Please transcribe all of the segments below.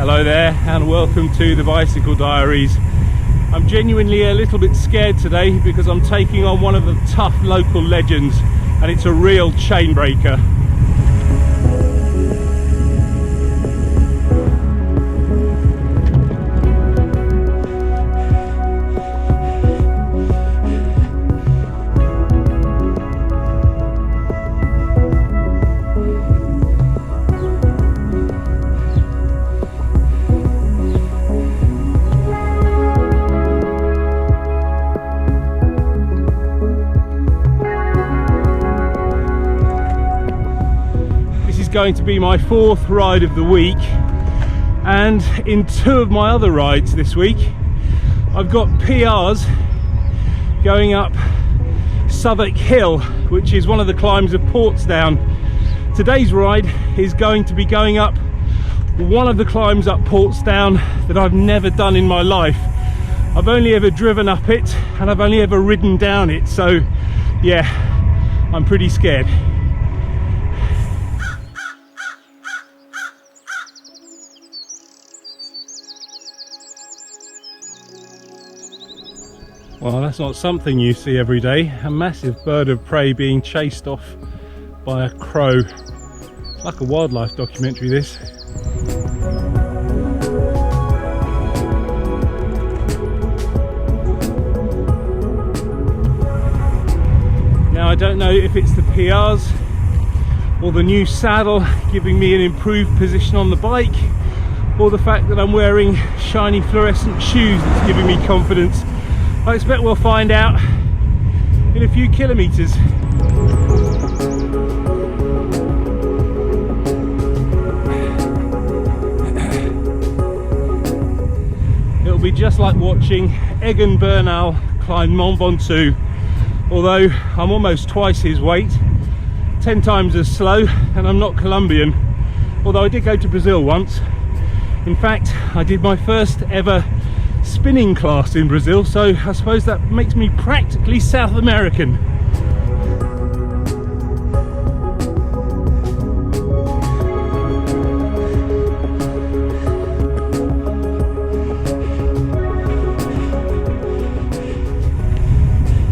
Hello there and welcome to the Bicycle Diaries. I'm genuinely a little bit scared today because I'm taking on one of the tough local legends and it's a real chain breaker. Going to be my fourth ride of the week, and in two of my other rides this week I've got PRs going up Southwark Hill, which is one of the climbs of Portsdown. Today's ride is going to be going up one of the climbs up Portsdown that I've never done in my life. I've only ever driven up it and I've only ever ridden down it, so yeah, I'm pretty scared. Well, that's not something you see every day. A massive bird of prey being chased off by a crow. It's like a wildlife documentary, this. Now, I don't know if it's the PRs or the new saddle giving me an improved position on the bike, or the fact that I'm wearing shiny fluorescent shoes that's giving me confidence. I expect we'll find out in a few kilometres. It'll be just like watching Egan Bernal climb Mont Ventoux, although I'm almost twice his weight, 10 times as slow, and I'm not Colombian, although I did go to Brazil once. In fact, I did my first ever spinning class in Brazil, so I suppose that makes me practically South American.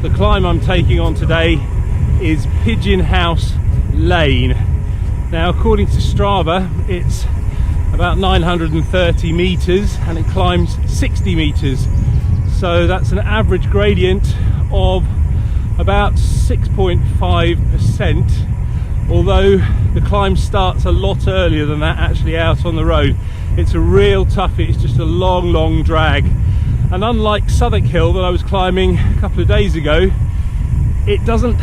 The climb I'm taking on today is Pigeon House Lane. Now, according to Strava, it's about 930 meters and it climbs 60 meters, so that's an average gradient of about 6.5%, although the climb starts a lot earlier than that actually out on the road. It's a real toughie. It's just a long drag, and unlike Southwark Hill that I was climbing a couple of days ago, it doesn't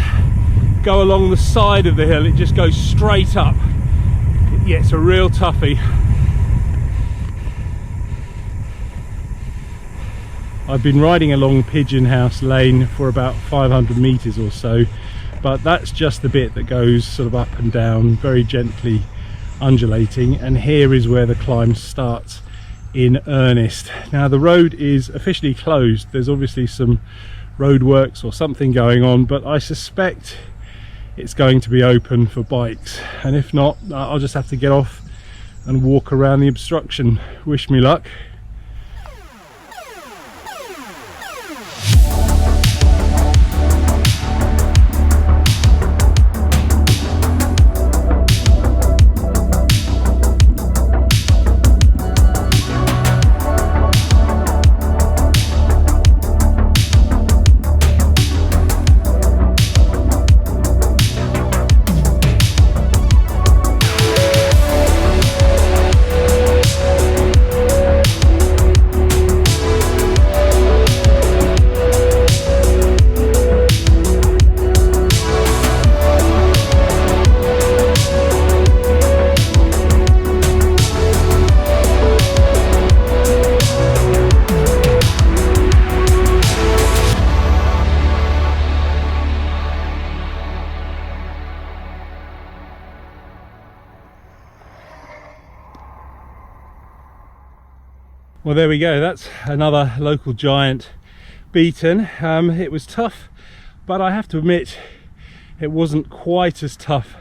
go along the side of the hill, it just goes straight up. Yeah, it's a real toughie. I've been riding along Pigeon House Lane for about 500 meters or so, but that's just the bit that goes sort of up and down, very gently undulating, and here is where the climb starts in earnest. Now, the road is officially closed. There's obviously some road works or something going on, but I suspect it's going to be open for bikes, and if not, I'll just have to get off and walk around the obstruction. Wish me luck. Well, there we go. That's another local giant beaten. It was tough, but I have to admit it wasn't quite as tough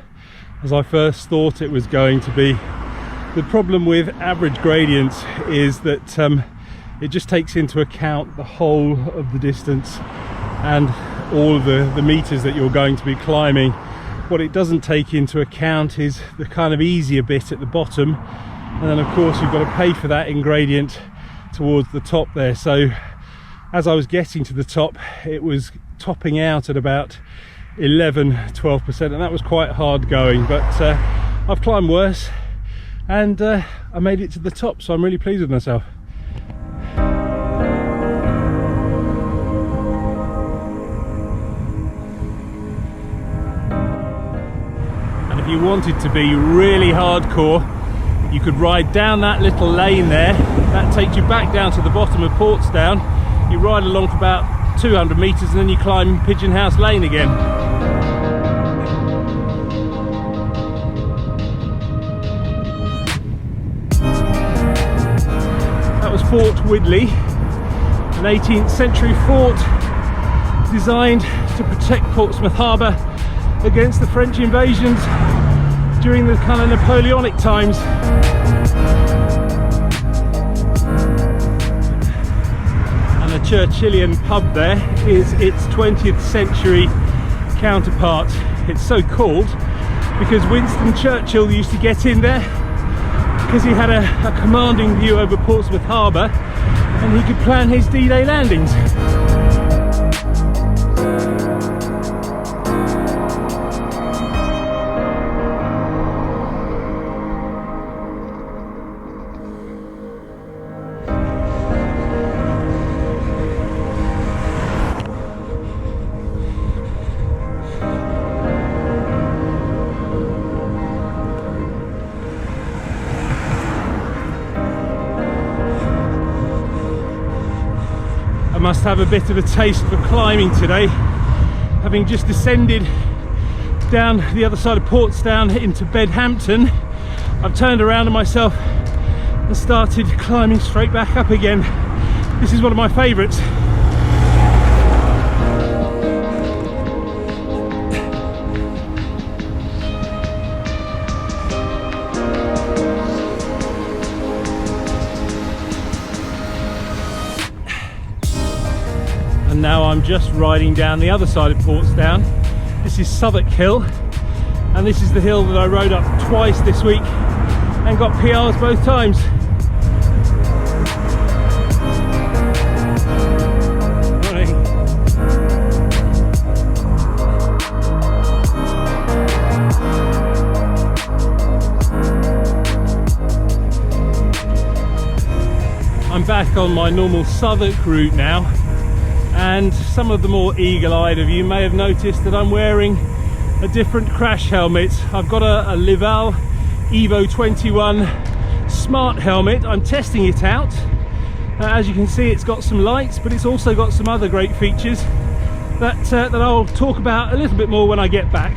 as I first thought it was going to be. The problem with average gradients is that it just takes into account the whole of the distance and all of the meters that you're going to be climbing. What it doesn't take into account is the kind of easier bit at the bottom, and then of course you've got to pay for that in gradient towards the top there. So as I was getting to the top, it was topping out at about 11-12%, and that was quite hard going, but I've climbed worse and I made it to the top, so I'm really pleased with myself. And if you wanted to be really hardcore, you could ride down that little lane there. That takes you back down to the bottom of Portsdown. You ride along for about 200 metres and then you climb Pigeon House Lane again. That was Fort Widley, an 18th century fort designed to protect Portsmouth Harbour against the French invasions during the kind of Napoleonic times. And the Churchillian pub there is its 20th century counterpart. It's so called because Winston Churchill used to get in there because he had a commanding view over Portsmouth Harbour and he could plan his D-Day landings. Must have a bit of a taste for climbing today, having just descended down the other side of Portsdown into Bedhampton. I've turned around on myself and started climbing straight back up again. This is one of my favourites. And now I'm just riding down the other side of Portsdown. This is Southwark Hill, and this is the hill that I rode up twice this week and got PRs both times. Morning. I'm back on my normal Southwark route now. And some of the more eagle-eyed of you may have noticed that I'm wearing a different crash helmet. I've got a Lival Evo 21 smart helmet. I'm testing it out. As you can see, it's got some lights, but it's also got some other great features that I'll talk about a little bit more when I get back.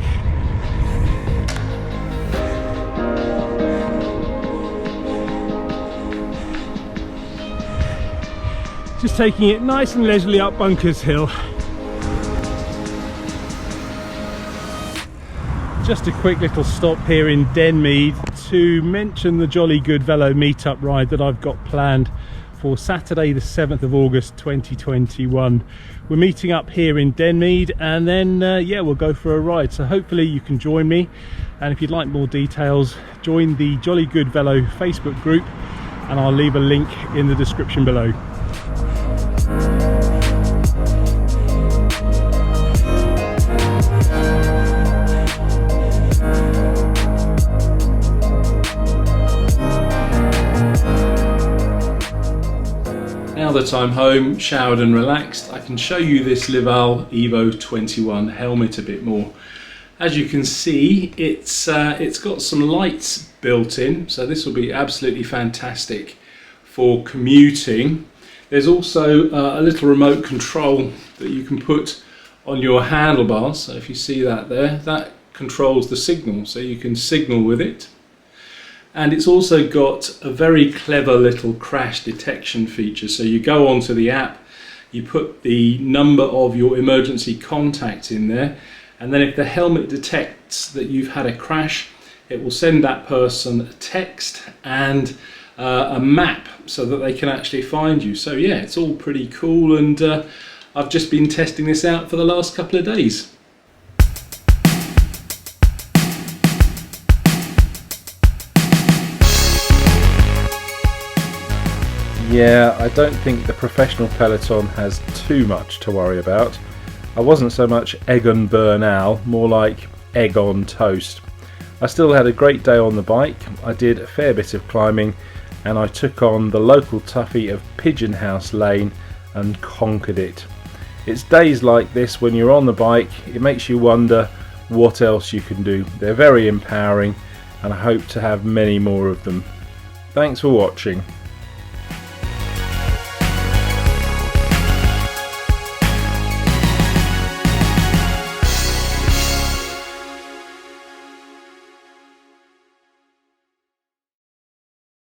Just taking it nice and leisurely up Bunkers Hill. Just a quick little stop here in Denmead to mention the Jolly Good Velo meetup ride that I've got planned for Saturday the 7th of August 2021. We're meeting up here in Denmead and then yeah, we'll go for a ride, so hopefully you can join me. And if you'd like more details, join the Jolly Good Velo Facebook group and I'll leave a link in the description below. Now that I'm home, showered and relaxed, I can show you this Lival Evo 21 helmet a bit more. As you can see, it's got some lights built in, so this will be absolutely fantastic for commuting. There's also a little remote control that you can put on your handlebars. So if you see that there, that controls the signal, so you can signal with it. And it's also got a very clever little crash detection feature. So you go onto the app, you put the number of your emergency contact in there, and then if the helmet detects that you've had a crash, it will send that person a text and a map so that they can actually find you. So yeah, it's all pretty cool, and I've just been testing this out for the last couple of days. Yeah, I don't think the professional peloton has too much to worry about. I wasn't so much Egan Bernal, more like egg on toast. I still had a great day on the bike. I did a fair bit of climbing, and I took on the local toughie of Pigeon House Lane and conquered it. It's days like this when you're on the bike, it makes you wonder what else you can do. They're very empowering, and I hope to have many more of them. Thanks for watching.